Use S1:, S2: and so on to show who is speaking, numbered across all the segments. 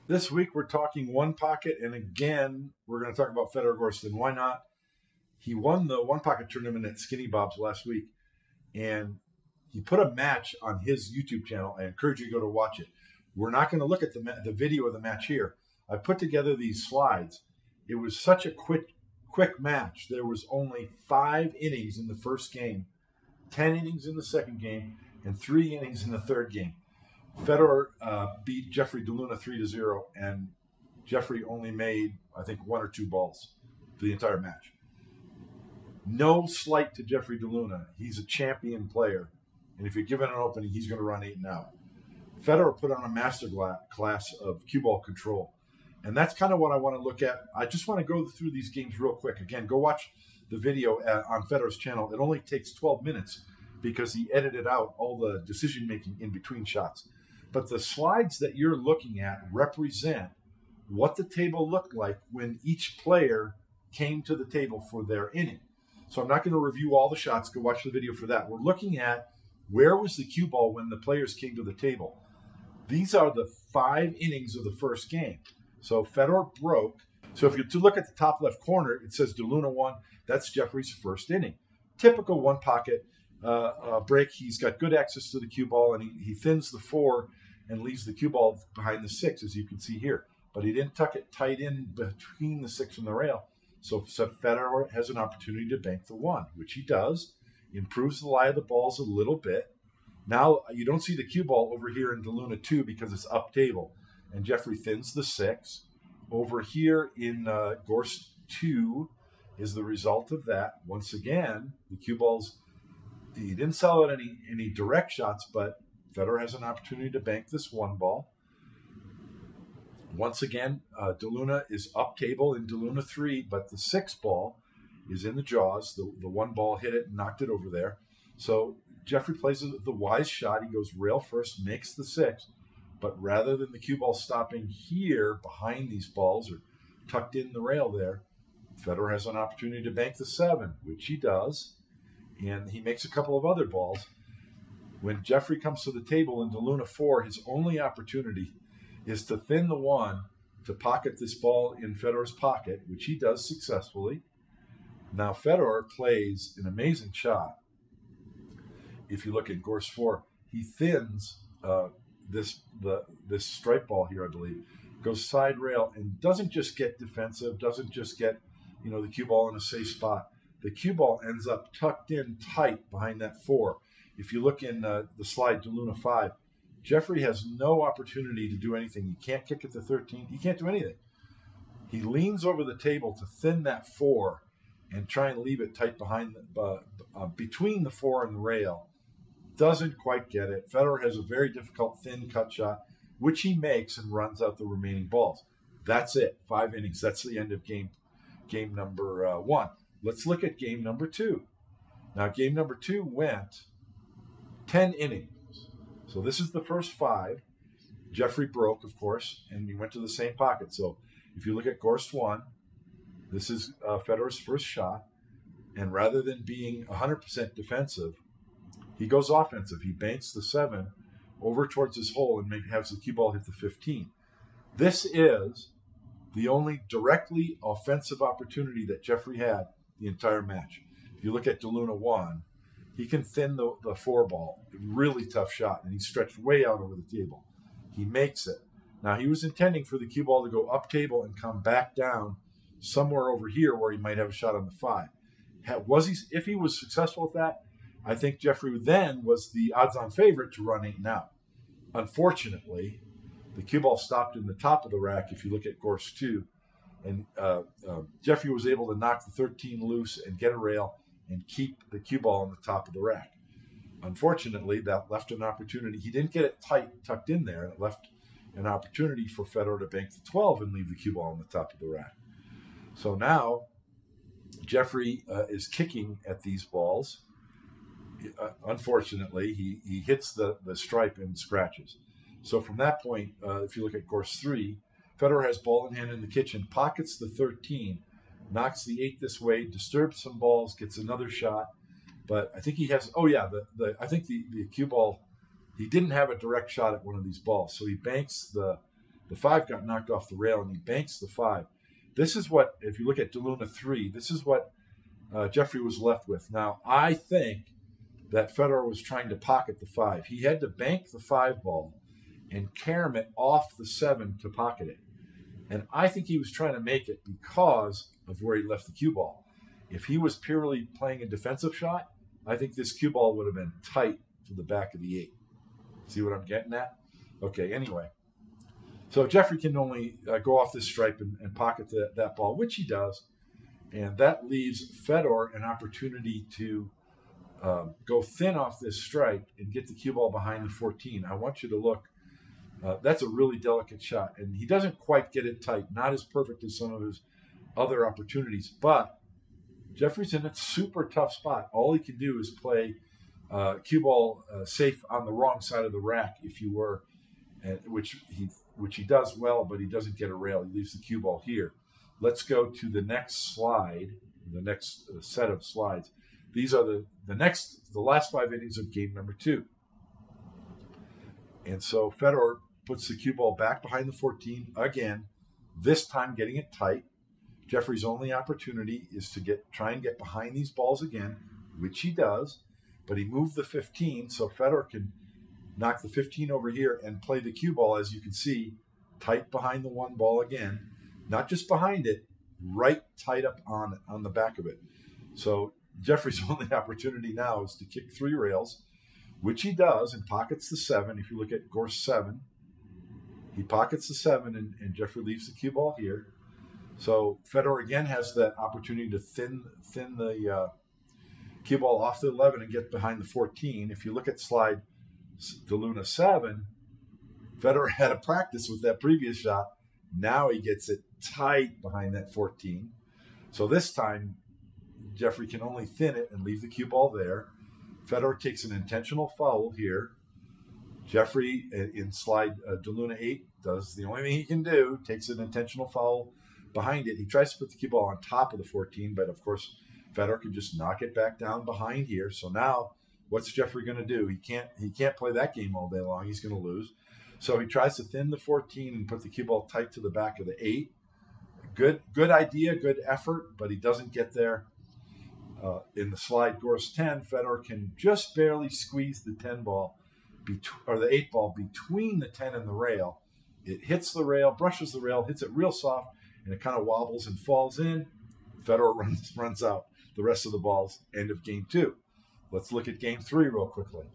S1: This week we're talking one pocket, and again we're going to talk about Fedor Gorst. And why not? He won the one pocket tournament at Skinny Bob's last week, and he put a match on his YouTube channel. I encourage you to go to watch it. We're not going to look at the video of the match here. I put together these slides. It was such a quick match. There was only 5 innings in the first game, 10 innings in the second game, and 3 innings in the third game. Fedor beat Jeffrey DeLuna 3-0, and Jeffrey only made, I think, 1 or 2 balls for the entire match. No slight to Jeffrey DeLuna. He's a champion player, and if you're given an opening, he's going to run 8 and out. Fedor put on a master class of cue ball control, and that's kind of what I want to look at. I just want to go through these games real quick. Again, go watch the video on Fedor's channel. It only takes 12 minutes because he edited out all the decision-making in between shots. But the slides that you're looking at represent what the table looked like when each player came to the table for their inning. So I'm not going to review all the shots. Go watch the video for that. We're looking at where was the cue ball when the players came to the table. These are the 5 innings of the first game. So Fedor broke. So if you look at the top left corner, it says DeLuna won. That's Jeffrey's first inning. Typical one pocket break. He's got good access to the cue ball, and he thins the 4 and leaves the cue ball behind the 6, as you can see here. But he didn't tuck it tight in between the 6 and the rail. So Fedor has an opportunity to bank the 1, which he does. Improves the lie of the balls a little bit. Now you don't see the cue ball over here in DeLuna 2 because it's up table, and Jeffrey thins the 6. Over here in Gorst 2 is the result of that. Once again, the cue balls, he didn't sell out any direct shots, but Fedor has an opportunity to bank this 1 ball. Once again, DeLuna is up table in DeLuna 3, but the 6 ball is in the jaws. The 1 ball hit it and knocked it over there. So Jeffrey plays the wise shot. He goes rail first, makes the 6, but rather than the cue ball stopping here behind these balls or tucked in the rail there, Fedor has an opportunity to bank the 7, which he does, and he makes a couple of other balls. When Jeffrey comes to the table in DeLuna 4, his only opportunity is to thin the 1 to pocket this ball in Fedor's pocket, which he does successfully. Now Fedor plays an amazing shot. If you look at Gorst 4, he thins this stripe ball here, I believe, goes side rail and doesn't just get defensive, doesn't just get the cue ball in a safe spot. The cue ball ends up tucked in tight behind that 4. If you look in the slide DeLuna 5, Jeffrey has no opportunity to do anything. He can't kick it to 13. He can't do anything. He leans over the table to thin that 4 and try and leave it tight behind between the 4 and the rail. Doesn't quite get it. Fedor has a very difficult thin cut shot, which he makes and runs out the remaining balls. That's it. 5 innings. That's the end of game number 1. Let's look at game number 2. Now, game number 2 went 10 innings. So this is the first 5. Jeffrey broke, of course, and he went to the same pocket. So if you look at Gorst 1, this is Fedor's first shot. And rather than being 100% defensive, he goes offensive. He banks the 7 over towards his hole and has the cue ball hit the 15. This is the only directly offensive opportunity that Jeffrey had the entire match. If you look at DeLuna 1, he can thin the 4 ball. Really tough shot, and he's stretched way out over the table. He makes it. Now, he was intending for the cue ball to go up table and come back down somewhere over here where he might have a shot on the 5. If he was successful at that, I think Jeffrey then was the odds-on favorite to run 8 and out. Unfortunately, the cue ball stopped in the top of the rack if you look at Gorst 2, and Jeffrey was able to knock the 13 loose and get a rail and keep the cue ball on the top of the rack. Unfortunately, that left an opportunity. He didn't get it tight, tucked in there, and it left an opportunity for Fedor to bank the 12 and leave the cue ball on the top of the rack. So now Jeffrey is kicking at these balls. Unfortunately, he hits the stripe and scratches. So from that point, if you look at Gorst 3, Fedor has ball in hand in the kitchen, pockets the 13, knocks the 8 this way, disturbs some balls, gets another shot. But I think he has, I think the cue ball, he didn't have a direct shot at one of these balls. So he banks the The 5 got knocked off the rail, and he banks the 5. This is what, if you look at DeLuna 3, this is what Jeffrey was left with. Now, I think that Fedor was trying to pocket the 5. He had to bank the 5 ball and carom it off the 7 to pocket it. And I think he was trying to make it because of where he left the cue ball. If he was purely playing a defensive shot, I think this cue ball would have been tight to the back of the 8. See what I'm getting at? Okay, anyway. So Jeffrey can only go off this stripe and pocket that ball, which he does. And that leaves Fedor an opportunity to go thin off this stripe and get the cue ball behind the 14. I want you to look. That's a really delicate shot. And he doesn't quite get it tight. Not as perfect as some of his other opportunities. But Jeffrey's in a super tough spot. All he can do is play cue ball safe on the wrong side of the rack, if you were, which he does well, but he doesn't get a rail. He leaves the cue ball here. Let's go to the next slide, the next set of slides. These are the last 5 innings of game number 2. And so Fedor puts the cue ball back behind the 14 again, this time getting it tight. Jeffrey's only opportunity is to try and get behind these balls again, which he does, but he moved the 15, so Fedor can knock the 15 over here and play the cue ball, as you can see, tight behind the 1 ball again. Not just behind it, right tight up on the back of it. So Jeffrey's only opportunity now is to kick 3 rails, which he does and pockets the 7. If you look at Gorst 7, he pockets the 7 and Jeffrey leaves the cue ball here. So Fedor again has that opportunity to thin the cue ball off the 11 and get behind the 14. If you look at slide DeLuna 7, Fedor had a practice with that previous shot. Now he gets it tight behind that 14. So this time, Jeffrey can only thin it and leave the cue ball there. Fedor takes an intentional foul here. Jeffrey, in slide DeLuna 8, does the only thing he can do, takes an intentional foul behind it. He tries to put the cue ball on top of the 14, but of course, Fedor can just knock it back down behind here. So now, what's Jeffrey going to do? He can't play that game all day long. He's going to lose. So he tries to thin the 14 and put the cue ball tight to the back of the 8. Good idea, good effort, but he doesn't get there. In the slide Gorst 10, Fedor can just barely squeeze the 10 ball, or the 8 ball between the 10 and the rail. It hits the rail, brushes the rail, hits it real soft, and it kind of wobbles and falls in. Fedor runs out the rest of the balls. End of game 2. Let's look at game 3 real quickly.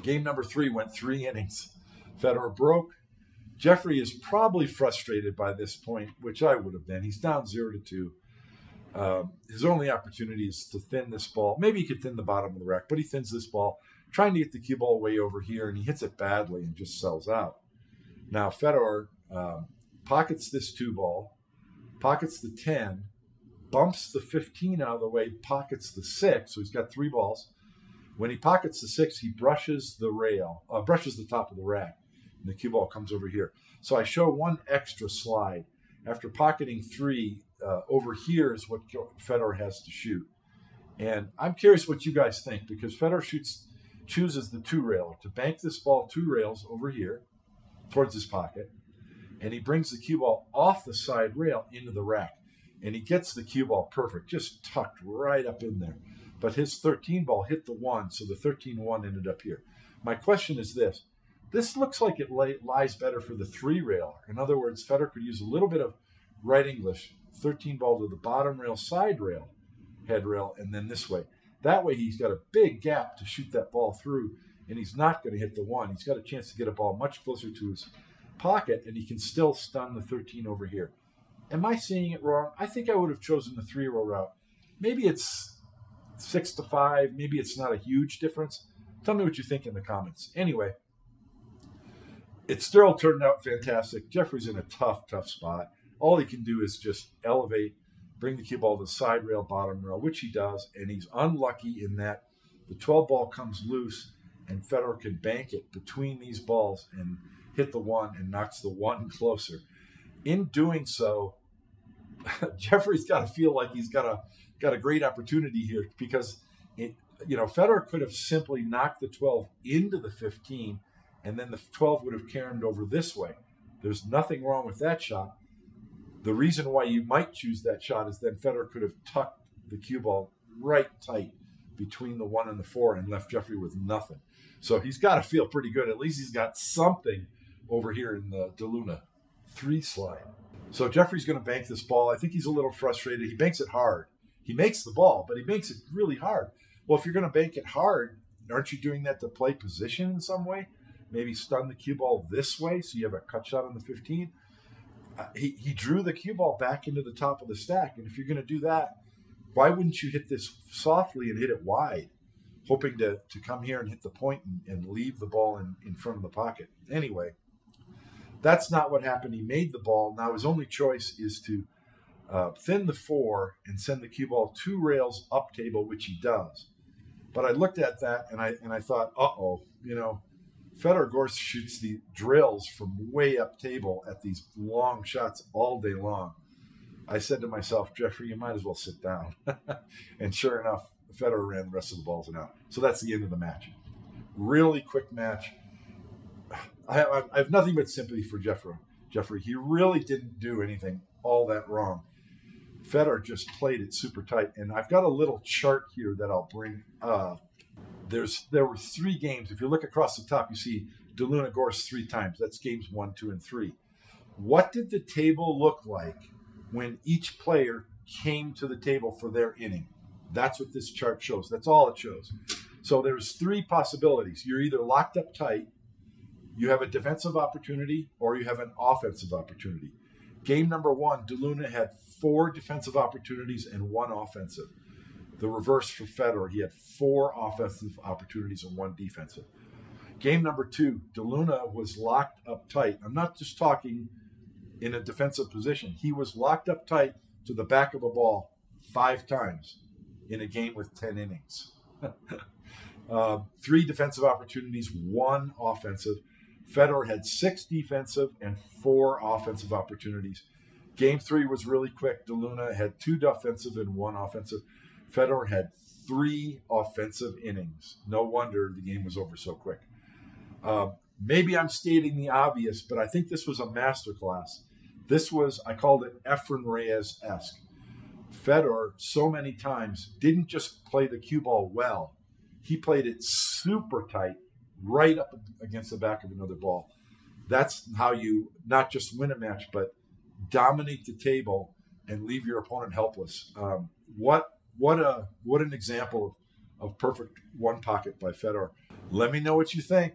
S1: Game number 3 went 3 innings. Fedor broke. Jeffrey is probably frustrated by this point, which I would have been. He's down 0-2. His only opportunity is to thin this ball. Maybe he could thin the bottom of the rack, but he thins this ball, trying to get the cue ball way over here, and he hits it badly and just sells out. Now Fedor pockets this 2 ball, pockets the 10, bumps the 15 out of the way, pockets the 6, so he's got 3 balls. When he pockets the 6, he brushes the rail, brushes the top of the rack, and the cue ball comes over here. So I show one extra slide. After pocketing 3, over here is what Fedor has to shoot. And I'm curious what you guys think, because Fedor chooses the 2 rail to bank this ball 2 rails over here towards his pocket, and he brings the cue ball off the side rail into the rack, and he gets the cue ball perfect, just tucked right up in there. But his 13 ball hit the 1, so the 13-1 ended up here. My question is this. This looks like it lies better for the 3 rail. In other words, Fedor could use a little bit of right English, 13 ball to the bottom rail, side rail, head rail, and then this way. That way he's got a big gap to shoot that ball through, and he's not going to hit the 1. He's got a chance to get a ball much closer to his pocket, and he can still stun the 13 over here. Am I seeing it wrong? I think I would have chosen the 3-row route. Maybe it's 6-5. Maybe it's not a huge difference. Tell me what you think in the comments. Anyway, it still turned out fantastic. Jeffrey's in a tough spot. All he can do is just elevate, bring the cue ball to the side rail, bottom rail, which he does, and he's unlucky in that the 12 ball comes loose, and Fedor can bank it between these balls and hit the 1 and knocks the 1 closer. In doing so, Jeffrey's got to feel like he's got a great opportunity here, because Fedor could have simply knocked the 12 into the 15, and then the 12 would have caromed over this way. There's nothing wrong with that shot. The reason why you might choose that shot is then Fedor could have tucked the cue ball right tight between the 1 and the 4 and left Jeffrey with nothing. So he's got to feel pretty good. At least he's got something over here in the DeLuna 3 slide. So Jeffrey's going to bank this ball. I think he's a little frustrated. He banks it hard. He makes the ball, but he makes it really hard. Well, if you're going to bank it hard, aren't you doing that to play position in some way? Maybe stun the cue ball this way so you have a cut shot on the 15. He drew the cue ball back into the top of the stack. And if you're going to do that, why wouldn't you hit this softly and hit it wide, hoping to come here and hit the point and leave the ball in front of the pocket? Anyway, that's not what happened. He made the ball. Now his only choice is to thin the 4 and send the cue ball 2 rails up table, which he does. But I looked at that and I thought, Fedor Gorst shoots the drills from way up table at these long shots all day long. I said to myself, Jeffrey, you might as well sit down. And sure enough, Fedor ran the rest of the balls and out. So that's the end of the match. Really quick match. I have nothing but sympathy for Jeffrey. He really didn't do anything all that wrong. Fedor just played it super tight. And I've got a little chart here that I'll bring up. There were 3 games. If you look across the top, you see DeLuna Gorst 3 times. That's games 1, 2, and 3. What did the table look like when each player came to the table for their inning? That's what this chart shows. That's all it shows. So there's 3 possibilities. You're either locked up tight, you have a defensive opportunity, or you have an offensive opportunity. Game number 1, DeLuna had 4 defensive opportunities and 1 offensive. The reverse for Fedor, he had 4 offensive opportunities and 1 defensive. Game number 2, DeLuna was locked up tight. I'm not just talking in a defensive position. He was locked up tight to the back of a ball 5 times in a game with 10 innings. 3 defensive opportunities, 1 offensive. Fedor had 6 defensive and 4 offensive opportunities. Game 3 was really quick. DeLuna had 2 defensive and 1 offensive. Fedor had 3 offensive innings. No wonder the game was over so quick. Maybe I'm stating the obvious, but I think this was a masterclass. This was, I called it Efren Reyes-esque. Fedor, so many times, didn't just play the cue ball well. He played it super tight, right up against the back of another ball. That's how you not just win a match, but dominate the table and leave your opponent helpless. What an example of perfect one pocket by Fedor. Let me know what you think.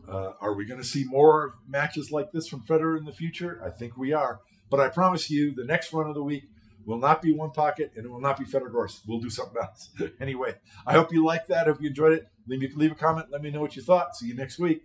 S1: Are we going to see more matches like this from Fedor in the future? I think we are. But I promise you, the next run of the week will not be one pocket, and it will not be Fedor Gorst. We'll do something else. Anyway, I hope you liked that. I hope you enjoyed it. Leave a comment. Let me know what you thought. See you next week.